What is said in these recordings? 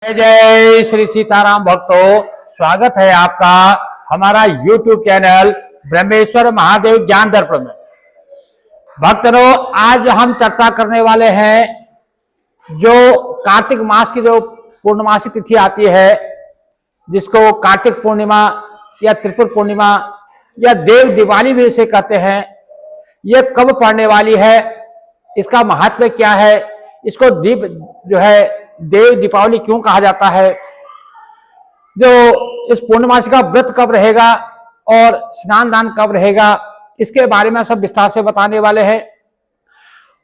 जय जय श्री सीताराम भक्तों, स्वागत है आपका हमारा YouTube चैनल ब्रह्मेश्वर महादेव ज्ञान दर्पण में। भक्तों, आज हम चर्चा करने वाले हैं जो कार्तिक मास की जो पूर्णमासी तिथि आती है, जिसको कार्तिक पूर्णिमा या त्रिपुर पूर्णिमा या देव दिवाली भी इसे कहते हैं। ये कब पड़ने वाली है, इसका महत्व क्या है, इसको दीप जो है देव दीपावली क्यों कहा जाता है, जो इस पूर्णमासी का व्रत कब रहेगा और स्नान दान कब रहेगा, इसके बारे में सब विस्तार से बताने वाले हैं।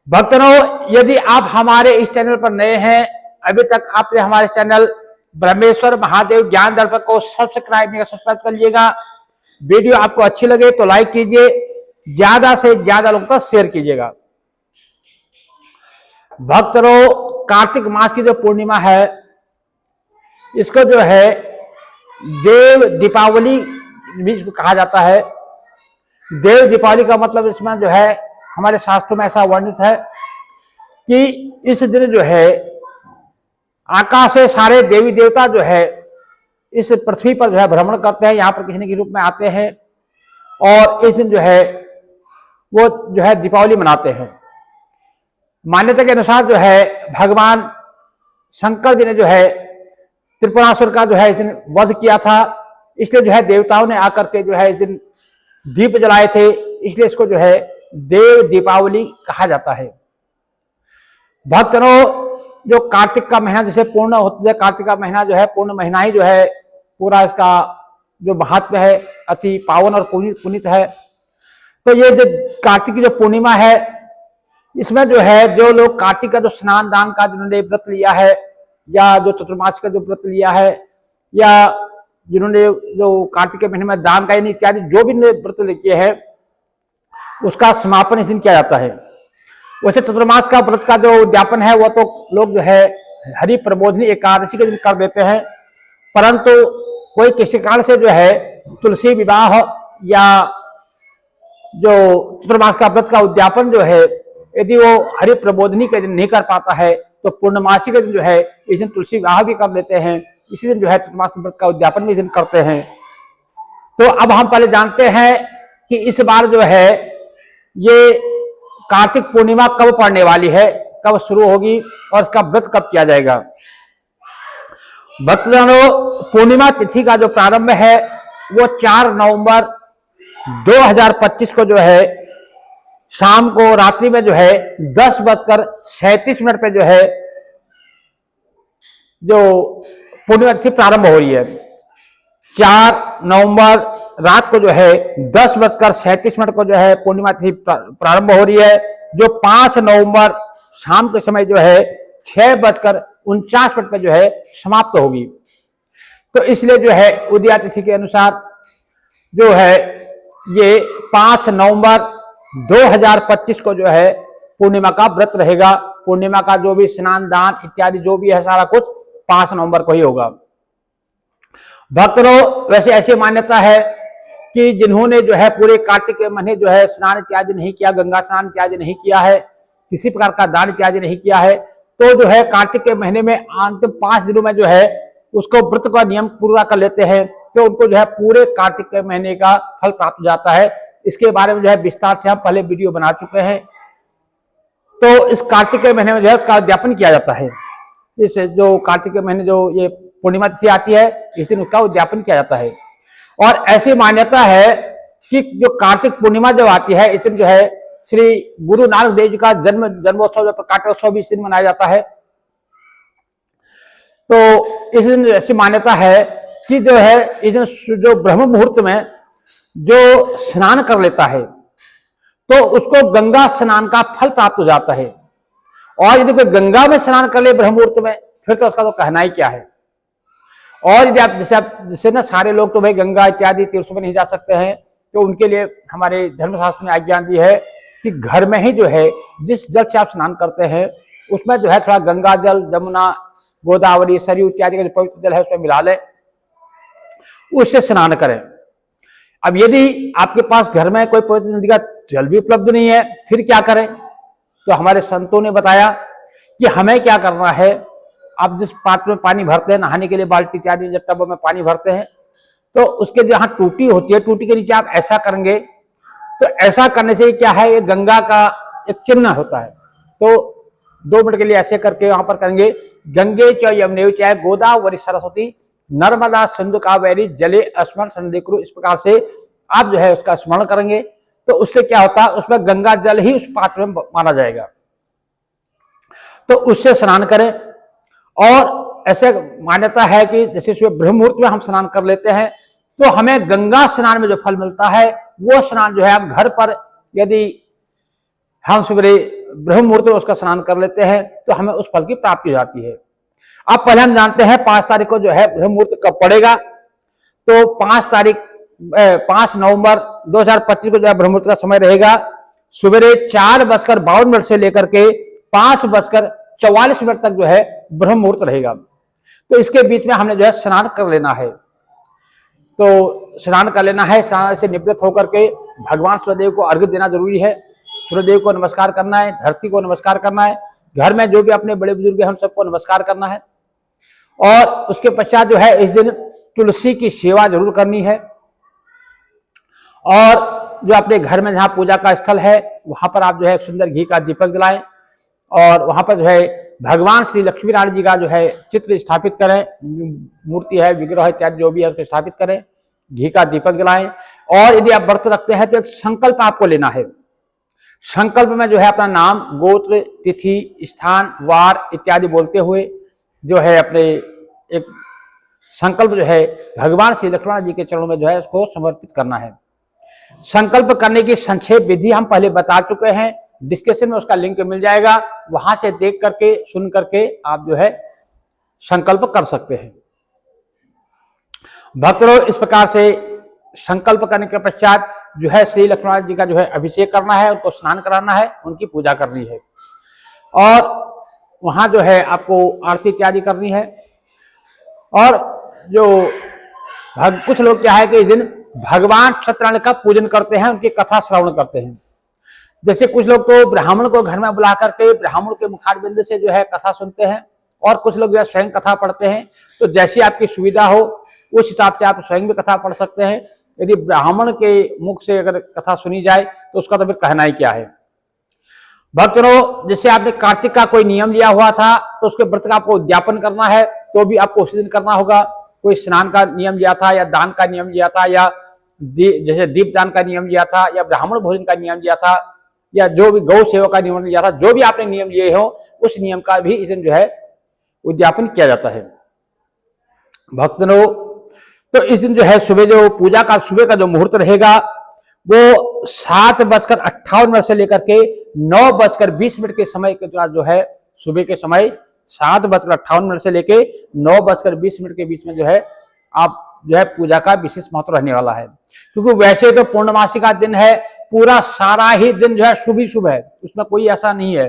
भक्तों, यदि आप हमारे इस चैनल पर नए हैं, अभी तक आपने हमारे चैनल ब्रह्मेश्वर महादेव ज्ञान दर्पण को सब्सक्राइब कर लीजिएगा। वीडियो आपको अच्छी लगे तो लाइक कीजिए, ज्यादा से ज्यादा लोगों तक शेयर कीजिएगा। भक्तों, कार्तिक मास की जो पूर्णिमा है, इसको जो है देव दीपावली भी कहा जाता है। देव दीपावली का मतलब इसमें जो है हमारे शास्त्रों में ऐसा वर्णित है कि इस दिन जो है आकाश से सारे देवी देवता जो है इस पृथ्वी पर जो है भ्रमण करते हैं, यहाँ पर किसी के रूप में आते हैं और इस दिन जो है वो जो है दीपावली मनाते हैं। मान्यता के अनुसार जो है भगवान शंकर जी ने जो है त्रिपुरासुर का जो है इस दिन वध किया था, इसलिए जो है देवताओं ने आकर के जो है इस दिन दीप जलाए थे, इसलिए इसको जो है देव दीपावली कहा जाता है। भक्तों, जो कार्तिक का महीना जैसे पूर्ण होता है, कार्तिक का महीना जो है पूर्ण महीना ही जो है पूरा इसका जो महत्व है अति पावन और पुनीत है। तो ये जो कार्तिक की जो पूर्णिमा है, इसमें जो है जो लोग कार्तिक का जो स्नान दान का जिन्होंने व्रत लिया है, या जो चतुर्मास का जो व्रत लिया है, या जिन्होंने जो कार्तिक के महीने में दान का इत्यादि जो भी व्रत किए हैं, उसका समापन इस दिन किया जाता है। वैसे चतुर्मास का व्रत का जो उद्यापन है वो तो लोग जो है हरि प्रबोधनी एकादशी के दिन कर देते हैं, परंतु कोई किसी कारण से जो है तुलसी विवाह या जो चतुर्मास का व्रत का उद्यापन जो है यदि वो हरि प्रबोधनी के दिन नहीं कर पाता है, तो पूर्णमासी के दिन जो है इस दिन तुलसी विवाह भी कर देते हैं, इसी दिन जो है चतुर्मास व्रत का उद्यापन भी इस दिन करते हैं। तो अब हम पहले जानते हैं कि इस बार जो है ये कार्तिक पूर्णिमा कब पड़ने वाली है, कब शुरू होगी और इसका व्रत कब किया जाएगा। भक्तजनों, पूर्णिमा तिथि का जो प्रारंभ है वो 4 नवंबर 2025 को जो है शाम को रात्रि में जो है 10:37 पे जो है जो पूर्णिमा तिथि प्रारंभ हो रही है। 4 नवंबर रात को जो है 10:37 को जो है पूर्णिमा तिथि प्रारंभ हो रही है, जो 5 नवंबर शाम के समय जो है 6:49 पे जो है समाप्त होगी। तो इसलिए जो है उदया तिथि के अनुसार जो है ये 5 नवंबर 2025 को जो है पूर्णिमा का व्रत रहेगा। पूर्णिमा का जो भी स्नान दान इत्यादि जो भी है सारा कुछ 5 नवंबर को ही होगा। भक्तों, वैसे ऐसी मान्यता है कि जिन्होंने जो है पूरे कार्तिक के महीने जो है स्नान इत्यादि नहीं किया, गंगा स्नान इत्यादि नहीं किया है, किसी प्रकार का दान इत्यादि नहीं किया है, तो जो है कार्तिक के महीने में अंतिम 5 दिनों में जो है उसको व्रत का नियम पूरा कर लेते हैं, तो उनको जो है पूरे कार्तिक के महीने का फल प्राप्त हो जाता है। इसके बारे में जो है विस्तार से हम पहले वीडियो बना चुके हैं। तो इस कार्तिक के महीने में जो है उसका उद्यापन किया जाता है। इस जो कार्तिक के महीने जो ये पूर्णिमा तिथि आती है, इस दिन उसका उद्यापन किया जाता है। और ऐसी मान्यता है कि जो कार्तिक पूर्णिमा जब आती है, इस दिन जो है श्री गुरु नानक देव जी का जन्मोत्सव प्रकाशोत्सव भी इस दिन मनाया जाता है। तो इस दिन ऐसी मान्यता है कि जो है इस दिन जो ब्रह्म मुहूर्त में जो स्नान कर लेता है तो उसको गंगा स्नान का फल प्राप्त हो जाता है। और यदि कोई गंगा में स्नान कर ले ब्रह्म मुहूर्त में, फिर तो उसका तो कहना ही क्या है। और यदि आप जैसे ना सारे लोग तो भाई गंगा इत्यादि तीर्थों में नहीं जा सकते हैं, तो उनके लिए हमारे धर्मशास्त्र ने आज्ञा दी है कि घर में ही जो है जिस जल से आप स्नान करते हैं उसमें जो है थोड़ा गंगा जल, जमुना, गोदावरी, सरयू इत्यादि का जो पवित्र जल है उसमें मिला लें, उससे स्नान करें। अब यदि आपके पास घर में कोई पवित्र नदी का जल भी उपलब्ध नहीं है, फिर क्या करें? तो हमारे संतों ने बताया कि हमें क्या करना है, आप जिस पात्र में पानी भरते हैं नहाने के लिए, बाल्टी इत्यादि जब टब में पानी भरते हैं, तो उसके जहां टूटी होती है, टूटी के नीचे आप ऐसा करेंगे, तो ऐसा करने से क्या है, ये गंगा का एक चिन्ह होता है। तो 2 मिनट के लिए ऐसे करके वहां पर करेंगे, गंगे च यमुने च गोदावरी सरस्वती नर्मदा सिंधु कावेरी जले स्मरण सन्निधि कुरु, इस प्रकार से आप जो है उसका स्मरण करेंगे, तो उससे क्या होता है, उसमें गंगा जल ही उस पात्र में माना जाएगा। तो उससे स्नान करें। और ऐसे मान्यता है कि जैसे सुबह ब्रह्म मुहूर्त में हम स्नान कर लेते हैं, तो हमें गंगा स्नान में जो फल मिलता है, वो स्नान जो है हम घर पर यदि हम सवेरे ब्रह्म मुहूर्त में उसका स्नान कर लेते हैं, तो हमें उस फल की प्राप्ति हो जाती है। अब पहले हम जानते हैं 5 तारीख को जो है ब्रह्म मुहूर्त कब पड़ेगा। तो 5 नवंबर 2025 को जो है ब्रह्म मुहूर्त का समय रहेगा, सवेरे 4:52 से लेकर के 5:44 तक जो है ब्रह्म मुहूर्त रहेगा। तो इसके बीच में हमने जो है स्नान कर लेना है। तो स्नान कर लेना है, स्नान से निवृत्त होकर के भगवान सूर्यदेव को अर्घ्य देना जरूरी है। सूर्यदेव को नमस्कार करना है, धरती को नमस्कार करना है, घर में जो भी अपने बड़े बुजुर्ग हैं हम सबको नमस्कार करना है। और उसके पश्चात जो है इस दिन तुलसी की सेवा जरूर करनी है। और जो अपने घर में जहां पूजा का स्थल है, वहां पर आप जो है सुंदर घी का दीपक जलाएं, और वहां पर जो है भगवान श्री लक्ष्मी नारायण जी का जो है चित्र स्थापित करें, मूर्ति है, विग्रह इत्यादि जो भी है उसको स्थापित करें, घी का दीपक जलाएं। और यदि आप व्रत रखते हैं तो एक संकल्प आपको लेना है। संकल्प में जो है अपना नाम, गोत्र, तिथि, स्थान, वार इत्यादि बोलते हुए जो है अपने एक संकल्प जो है भगवान श्री लक्ष्मण जी के चरणों में जो है उसको समर्पित करना है। संकल्प करने की संक्षेप विधि हम पहले बता चुके हैं, डिस्कशन में उसका लिंक मिल जाएगा, वहां से देख करके सुन करके आप जो है संकल्प कर सकते हैं। भक्तों, इस प्रकार से संकल्प करने के पश्चात जो है श्री लक्ष्मण जी का जो है अभिषेक करना है, उनको स्नान कराना है, उनकी पूजा करनी है, और वहां जो है आपको आरती इत्यादि करनी है। और जो कुछ लोग क्या है कि इस दिन भगवान सत्यनारायण का पूजन करते हैं, उनकी कथा श्रवण करते हैं। जैसे कुछ लोग तो ब्राह्मण को घर में बुला करके ब्राह्मण के मुखारबिंद से जो है कथा सुनते हैं, और कुछ लोग जो है स्वयं कथा पढ़ते हैं। तो जैसी आपकी सुविधा हो उस हिसाब से आप स्वयं भी कथा पढ़ सकते हैं। यदि ब्राह्मण के मुख से अगर कथा सुनी जाए तो उसका तो फिर कहना ही क्या है। भक्तों, जैसे आपने कार्तिक का कोई नियम लिया हुआ था, तो उसके व्रत का आपको उद्यापन करना है, तो भी आपको उसी दिन करना होगा। कोई स्नान का नियम लिया था, या दान का नियम लिया था, या जैसे दीप दान का नियम लिया था, या ब्राह्मण भोजन का नियम लिया था, या जो भी गौ सेवा का नियम लिया था, जो भी आपने नियम लिए हो उस नियम का भी इस दिन जो है उद्यापन किया जाता है। भक्तों, तो इस दिन जो है सुबह जो पूजा का सुबह का जो मुहूर्त रहेगा वो 7:58 से लेकर के 9:20 के समय के जो है सुबह के समय 7:58 से लेके 9:20 के बीच में जो है आप जो है पूजा का विशेष महत्व रहने वाला है। क्योंकि वैसे तो पूर्णमासी का दिन है, पूरा सारा ही दिन जो है शुभ ही शुभ है, उसमें कोई ऐसा नहीं है।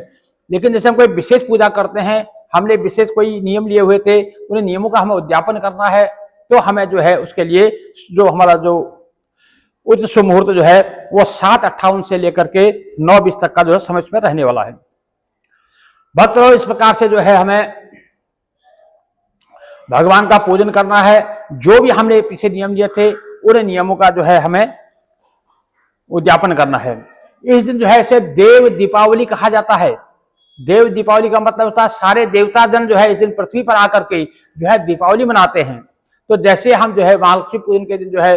लेकिन जैसे हम कोई विशेष पूजा करते हैं, हमने विशेष कोई नियम लिए हुए थे, उन नियमों का हमें उद्यापन करना है, तो हमें जो है उसके लिए जो हमारा जो उच्च शुभ मुहूर्त जो है वो 7:58 से लेकर के 9:20 तक का जो है समय में रहने वाला है। भक्तों, इस प्रकार से जो है हमें भगवान का पूजन करना है। जो भी हमने पीछे नियम लिए थे उन नियमों का जो है हमें उद्यापन करना है। इस दिन जो है इसे देव दीपावली कहा जाता है। देव दीपावली का मतलब होता है सारे देवता जन जो है इस दिन पृथ्वी पर आकर के जो है दीपावली मनाते हैं। तो जैसे हम जो है महालक्ष्मी पूजन के दिन जो है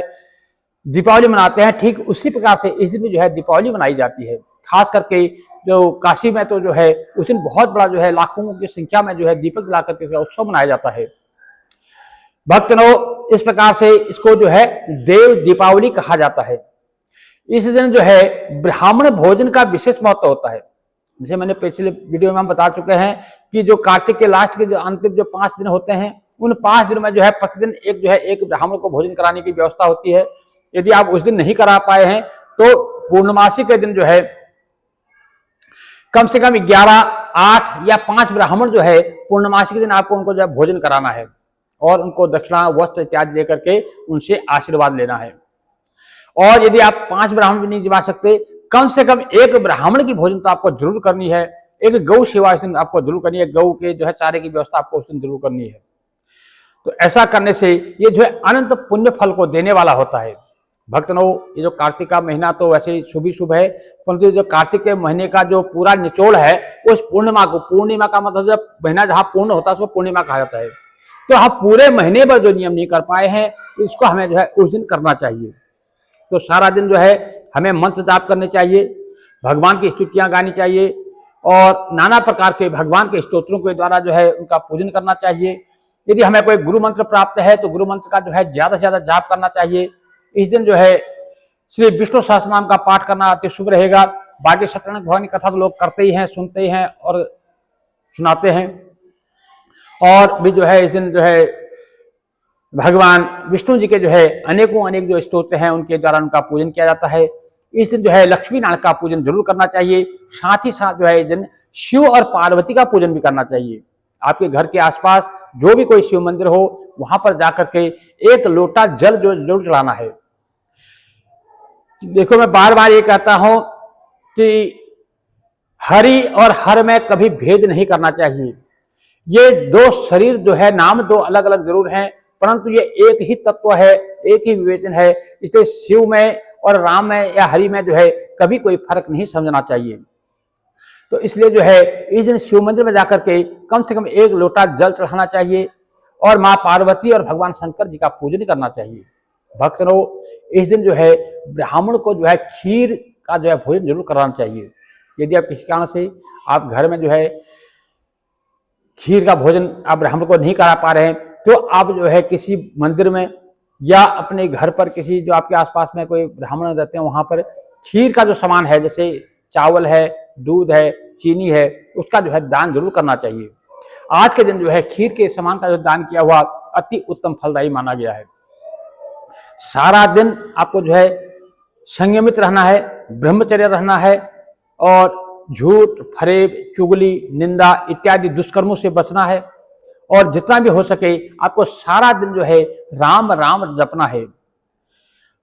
दीपावली मनाते हैं, ठीक उसी प्रकार से इस दिन जो है दीपावली मनाई जाती है। खास करके जो काशी में तो जो है उस दिन बहुत बड़ा जो है लाखों की संख्या में जो है दीपक जला करके उत्सव मनाया जाता है। भक्तों, इस प्रकार से इसको जो है देव दीपावली कहा जाता है। इस दिन जो है ब्राह्मण भोजन का विशेष महत्व होता है। जैसे मैंने पिछले वीडियो में हम बता चुके हैं कि जो कार्तिक के लास्ट के जो अंतिम जो 5 दिन होते हैं, उन 5 दिनों में जो है प्रतिदिन एक जो है एक ब्राह्मण को भोजन कराने की व्यवस्था होती है। यदि आप उस दिन नहीं करा पाए हैं तो पूर्णमासी के दिन जो है कम से कम 11, 8 या 5 ब्राह्मण जो है पूर्णमासी के दिन आपको उनको जो है भोजन कराना है, और उनको दक्षिणा वस्त्र इत्यादि देकर के उनसे आशीर्वाद लेना है। और यदि आप 5 ब्राह्मण भी नहीं जिमा सकते, कम से कम एक ब्राह्मण की भोजन तो आपको जरूर करनी है। एक गौ सेवा इस दिन आपको जरूर करनी है, गौ के जो है चारे की व्यवस्था आपको उस दिन जरूर करनी है। तो ऐसा करने से ये जो है अनंत पुण्य फल को देने वाला होता है। भक्तनों, ये जो कार्तिक का महीना तो वैसे ही शुभ ही शुभ है, परंतु जो कार्तिक के महीने का जो पूरा निचोड़ है उस पूर्णिमा को, पूर्णिमा का मतलब जब महीना जहाँ पूर्ण होता है उसको पूर्णिमा कहा जाता है। तो हम पूरे महीने भर जो नियम नहीं कर पाए हैं इसको हमें जो है उस दिन करना चाहिए। तो सारा दिन जो है हमें मंत्र जाप करने चाहिए, भगवान की स्तुतियां गानी चाहिए और नाना प्रकार के भगवान के स्तोत्रों के द्वारा जो है उनका पूजन करना चाहिए। यदि हमें कोई गुरु मंत्र प्राप्त है तो गुरु मंत्र का जो है ज्यादा से ज्यादा जाप करना चाहिए। इस दिन जो है श्री विष्णु सहस्त्रनाम का पाठ करना अति शुभ रहेगा। बाकी सत्यनारायण भगवान की कथा तो लोग करते ही हैं, सुनते ही हैं और सुनाते हैं। और भी जो है इस दिन जो है भगवान विष्णु जी के जो है अनेकों अनेक जो स्तोत्र हैं उनके द्वारा उनका पूजन किया जाता है। इस दिन जो है लक्ष्मी नारायण का पूजन जरूर करना चाहिए। साथ ही साथ जो है इस दिन शिव और पार्वती का पूजन भी करना चाहिए। आपके घर के आसपास जो भी कोई शिव मंदिर हो वहां पर जाकर के एक लोटा जल जो जरूर चढ़ाना है। देखो, मैं बार बार ये कहता हूं कि हरि और हर में कभी भेद नहीं करना चाहिए। ये दो शरीर जो है नाम दो अलग अलग जरूर हैं, परंतु ये एक ही तत्व है, एक ही विवेचन है। इसलिए शिव में और राम में या हरि में जो है कभी कोई फर्क नहीं समझना चाहिए। तो इसलिए जो है इस दिन शिव मंदिर में जाकर के कम से कम एक लोटा जल चढ़ाना चाहिए और माँ पार्वती और भगवान शंकर जी का पूजन करना चाहिए। भक्तों, इस दिन जो है ब्राह्मण को जो है खीर का जो है भोजन जरूर कराना चाहिए। यदि आप किसी कारण से आप घर में जो है खीर का भोजन आप ब्राह्मण को नहीं करा पा रहे हैं तो आप जो है किसी मंदिर में या अपने घर पर किसी जो आपके आसपास में कोई ब्राह्मण रहते हैं वहां पर खीर का जो सामान है, जैसे चावल है, दूध है, चीनी है, उसका जो है दान जरूर करना चाहिए। आज के दिन जो है खीर के सामान का जो दान किया हुआ अति उत्तम फलदायी माना गया है। सारा दिन आपको जो है संयमित रहना है, ब्रह्मचर्य रहना है और झूठ, फरेब, चुगली, निंदा इत्यादि दुष्कर्मों से बचना है और जितना भी हो सके आपको सारा दिन जो है राम राम जपना है।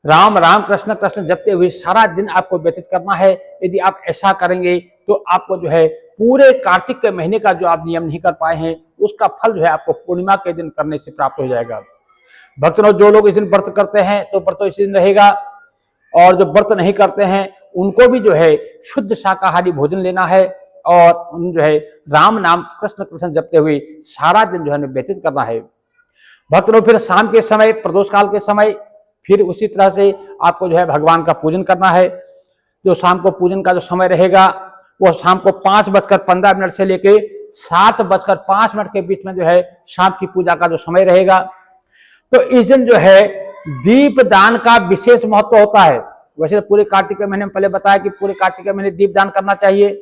राम राम कृष्ण कृष्ण जपते हुए सारा दिन आपको व्यतीत करना है। यदि आप ऐसा करेंगे तो आपको जो है पूरे कार्तिक के महीने का जो आप नियम नहीं कर पाए हैं उसका फल जो है आपको पूर्णिमा के दिन करने से प्राप्त हो जाएगा। भक्तों, जो लोग इस दिन व्रत करते हैं तो व्रत इस दिन रहेगा और जो व्रत नहीं करते हैं उनको भी जो है शुद्ध शाकाहारी भोजन लेना है और उन जो है राम नाम कृष्ण कृष्ण जपते हुए सारा दिन जो है व्यतीत करना है। भक्तों, फिर शाम के समय, प्रदोष काल के समय फिर उसी तरह से आपको जो है भगवान का पूजन करना है। जो शाम को पूजन का जो समय रहेगा वो शाम को 5:15 से लेके 7:05 के बीच में जो है शाम की पूजा का जो समय रहेगा। तो इस दिन जो है दीप दान का विशेष महत्व होता है। वैसे तो पूरे कार्तिक के महीने में पहले बताया कि पूरे कार्तिक के महीने दीप दान करना चाहिए।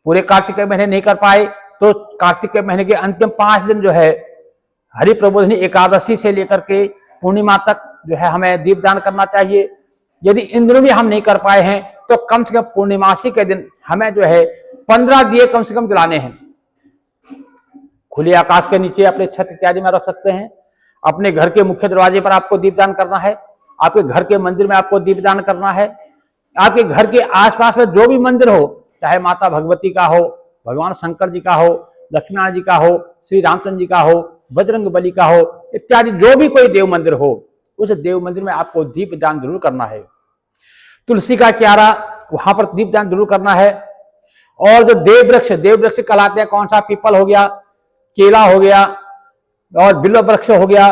पूरे कार्तिक के महीने नहीं कर पाए तो कार्तिक के महीने के अंतिम 5 दिन जो है हरि प्रबोधिनी एकादशी से लेकर के पूर्णिमा तक जो है हमें दीप दान करना चाहिए। यदि इन दिनों भी हम नहीं कर पाए हैं तो कम से कम पूर्णिमासी के दिन हमें जो है 15 दिए कम से कम जलाने हैं। खुले आकाश के नीचे अपने छत इत्यादि में रख सकते हैं। अपने घर के मुख्य दरवाजे पर आपको दीपदान करना है। आपके घर के मंदिर में आपको दीपदान करना है। आपके घर के आसपास में जो भी मंदिर हो, चाहे माता भगवती का हो, भगवान शंकर जी का हो, लक्ष्मीनारायण जी का हो, श्री रामचंद्र जी का हो, बजरंग बली का हो, इत्यादि जो भी कोई देव मंदिर हो उस देव मंदिर में आपको दीपदान जरूर करना है। तुलसी का क्यारा वहां पर दीपदान जरूर करना है। और जो देव वृक्ष कहलाते हैं, कौन सा, पीपल हो गया, केला हो गया और बिल्व वृक्ष हो गया,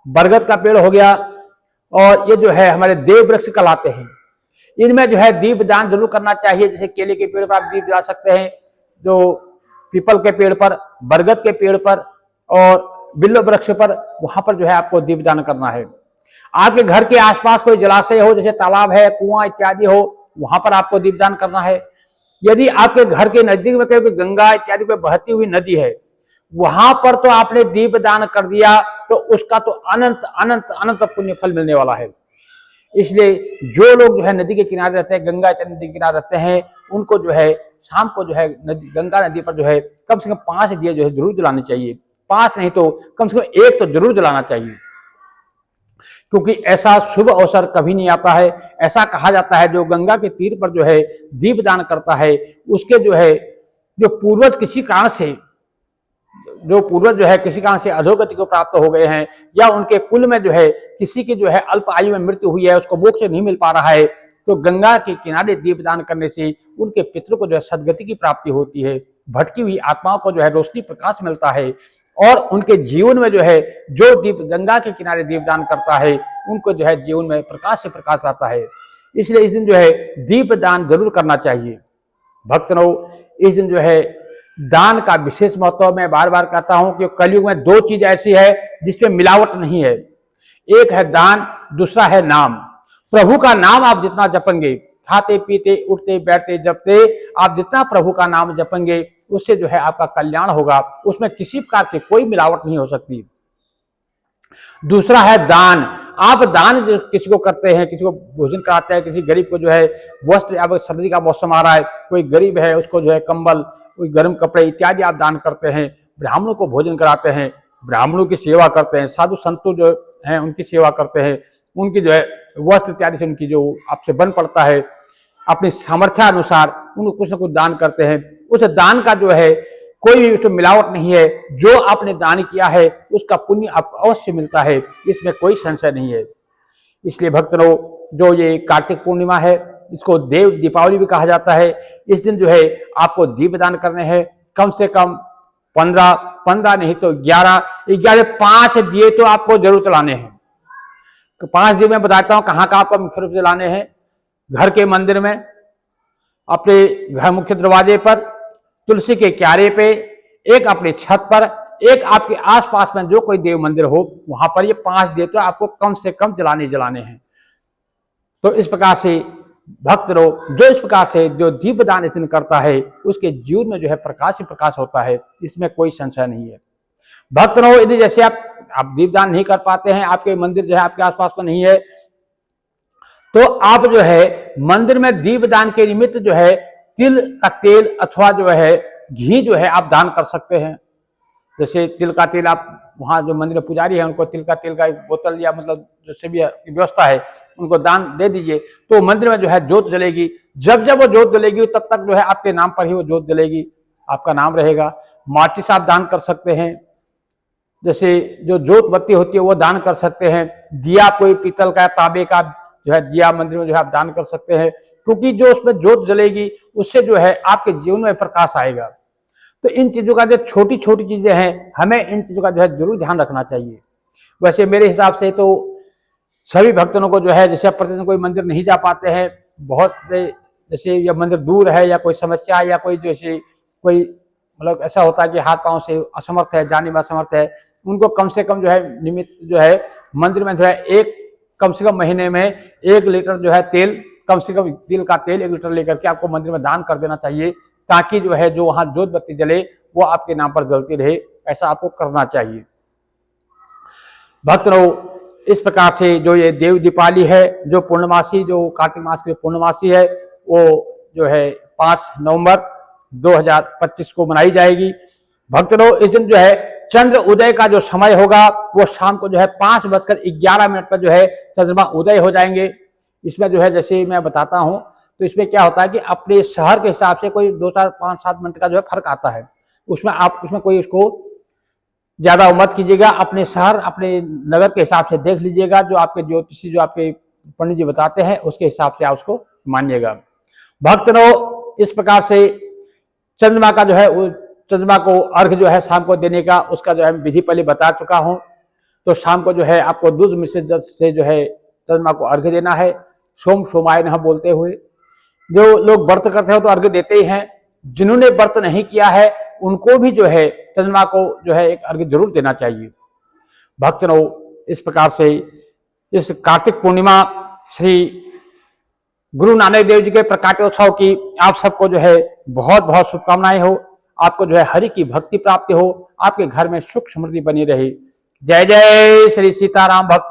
बरगद का पेड़ हो गया और ये जो है हमारे देव वृक्ष कहलाते हैं। इनमें जो है दीप दान जरूर करना चाहिए। जैसे केले के पेड़ पर आप दीप जला सकते हैं, जो पीपल के पेड़ पर, बरगद के पेड़ पर और बिल्व वृक्ष पर, वहां पर जो है आपको दीप दान करना है। आपके घर के आसपास कोई जलाशय हो, जैसे तालाब है, कुआं इत्यादि हो, वहां पर आपको दीपदान करना है। यदि आपके घर के नजदीक में कोई गंगा इत्यादि कोई बहती हुई नदी है, वहां पर तो आपने दीपदान कर दिया तो उसका तो अनंत अनंत अनंत पुण्य फल मिलने वाला है। इसलिए जो लोग जो है नदी के किनारे रहते हैं, गंगा इत्यादि नदी के किनारे रहते हैं, उनको जो है शाम को जो है गंगा नदी पर जो है कम से कम 5 दिए जो है जरूर जलाने चाहिए। 5 नहीं तो कम से कम 1 तो जरूर जलाना चाहिए, क्योंकि ऐसा शुभ अवसर कभी नहीं आता है। ऐसा कहा जाता है जो गंगा के तीर पर जो है दीपदान करता है उसके जो है जो पूर्वज किसी कारण से किसी कारण से अधोगति को प्राप्त हो गए हैं, या उनके कुल में जो है किसी की जो है अल्प आयु में मृत्यु हुई है, उसको मोक्ष नहीं मिल पा रहा है, तो गंगा के किनारे दीपदान करने से उनके पितरों को जो है सदगति की प्राप्ति होती है, भटकी हुई आत्माओं को जो है रोशनी प्रकाश मिलता है, और उनके जीवन में जो है जो दीप गंगा के किनारे दीपदान करता है उनको जो है जीवन में प्रकाश से प्रकाश आता है। इसलिए इस दिन जो है दीपदान जरूर करना चाहिए। भक्तों, इस दिन जो है दान का विशेष महत्व मैं बार बार कहता हूं कि कलयुग में दो चीज ऐसी है जिसमें मिलावट नहीं है, एक है दान, दूसरा है नाम। प्रभु का नाम आप जितना जपेंगे, खाते पीते उठते बैठते जपते आप जितना प्रभु का नाम जपेंगे, उससे जो है आपका कल्याण होगा, उसमें किसी प्रकार की कोई मिलावट नहीं हो सकती। दूसरा है दान। आप दान किसी को करते हैं, किसी को भोजन कराते हैं, किसी गरीब को जो है वस्त्र, अब सर्दी का मौसम आ रहा है, कोई गरीब है उसको जो है कंबल, कोई गर्म कपड़े इत्यादि आप दान करते हैं, ब्राह्मणों को भोजन कराते हैं, ब्राह्मणों की सेवा करते हैं, साधु संतों जो हैं उनकी सेवा करते हैं, उनकी जो है वस्त्र इत्यादि से उनकी जो आपसे बन पड़ता है, अपनी सामर्थ्य अनुसार उनको कुछ न कुछ दान करते हैं। उस दान का जो है कोई भी उसमें मिलावट नहीं है, जो आपने दान किया है उसका पुण्य आपको अवश्य मिलता है, इसमें कोई संशय नहीं है। इसलिए भक्तों, जो ये कार्तिक पूर्णिमा है इसको देव दीपावली भी कहा जाता है। इस दिन जो है आपको दीपदान करने हैं, कम से कम 15 नहीं तो 11 5 दिए तो आपको जरूर जलाने हैं। तो 5 दिए मैं बताता हूँ कहाँ कहाँ आपको मुख्य रूप से लाने हैं। घर के मंदिर में, अपने घर मुख्य दरवाजे पर, तुलसी के क्यारे पे, एक अपने छत पर, एक आपके आसपास में जो कोई देव मंदिर हो वहां पर ये 5 दिए तो आपको कम से कम जलाने हैं। तो इस प्रकार से भक्त लोग जो इस प्रकार से जो दीपदान इस दिन करता है उसके जीवन में जो है प्रकाश ही प्रकाश होता है, इसमें कोई संशय नहीं है। भक्त लोग यदि जैसे आप दीपदान नहीं कर पाते हैं, आपके मंदिर जो है आपके आसपास में नहीं है, तो आप जो है मंदिर में दीपदान के निमित्त जो है तिल का तेल अथवा जो है घी जो है आप दान कर सकते हैं। जैसे तिल का तेल आप वहाँ जो मंदिर में पुजारी है उनको तिल का तेल का एक बोतल या मतलब जैसे भी व्यवस्था है उनको दान दे दीजिए, तो मंदिर में जो है ज्योत जलेगी। जब जब वो ज्योत जलेगी तब तक जो है आपके नाम पर ही वो ज्योत जलेगी, आपका नाम रहेगा। माचिस आप दान कर सकते हैं, जैसे जो ज्योत बत्ती होती है वो दान कर सकते हैं। दिया कोई पीतल का तांबे का जो है दिया मंदिर में जो है आप दान कर सकते हैं, क्योंकि जो उसमें ज्योत जलेगी उससे जो है आपके जीवन में प्रकाश आएगा। तो इन चीजों का जो छोटी छोटी चीजें हैं, हमें इन चीजों का जो है जरूर ध्यान रखना चाहिए। वैसे मेरे हिसाब से तो सभी भक्तों को जो है, जैसे प्रतिदिन कोई मंदिर नहीं जा पाते हैं, बहुत जैसे या मंदिर दूर है या कोई समस्या या कोई जैसे कोई मतलब ऐसा होता है कि हाथ पांव से असमर्थ है, जाने में असमर्थ है, उनको कम से कम जो है निमित्त जो है मंदिर में जो है कम से कम महीने में 1 लीटर जो है तेल, कम से कम तिल का तेल 1 लीटर लेकर के आपको मंदिर में दान कर देना चाहिए, ताकि जो है जो वहां ज्योत बत्ती जले वो आपके नाम पर जलती रहे। ऐसा आपको करना चाहिए। भक्तों, इस प्रकार से जो ये देव दीपावली है, जो पूर्णमासी, जो कार्तिक मास की पूर्णमासी है, वो जो है 5 नवंबर 2025 को मनाई जाएगी। भक्तों, इस दिन जो है चंद्र उदय का जो समय होगा वो शाम को जो है 5:11 पर जो है चंद्रमा उदय हो जाएंगे। इसमें जो है जैसे मैं बताता हूँ, तो इसमें क्या होता है कि अपने शहर के हिसाब से कोई 2, 4, 5, 7 मिनट का जो है फर्क आता है। उसमें कोई उसको ज्यादा मत कीजिएगा, अपने शहर अपने नगर के हिसाब से देख लीजिएगा, जो आपके ज्योतिषी जो आपके पंडित जी बताते हैं उसके हिसाब से आप उसको मानिएगा। भक्तों, इस प्रकार से चंद्रमा का जो है चंद्रमा को अर्घ जो है शाम को देने का उसका जो है विधि पहले बता चुका हूं। तो शाम को जो है आपको दूध मिश्रित से जो है चंद्रमा को अर्घ देना है, सोम सोमाय नमः बोलते हुए। जो लोग व्रत करते हैं तो अर्घ देते ही हैं, जिन्होंने व्रत नहीं किया है उनको भी जो है चंद्रमा को जो है एक अर्घ जरूर देना चाहिए। भक्तों, इस प्रकार से इस कार्तिक पूर्णिमा श्री गुरु नानक देव जी के प्रकाशोत्सव की आप सबको जो है बहुत बहुत शुभकामनाएं हो। आपको जो है हरि की भक्ति प्राप्ति हो, आपके घर में सुख समृद्धि बनी रहे। जय जय श्री सीताराम भक्त।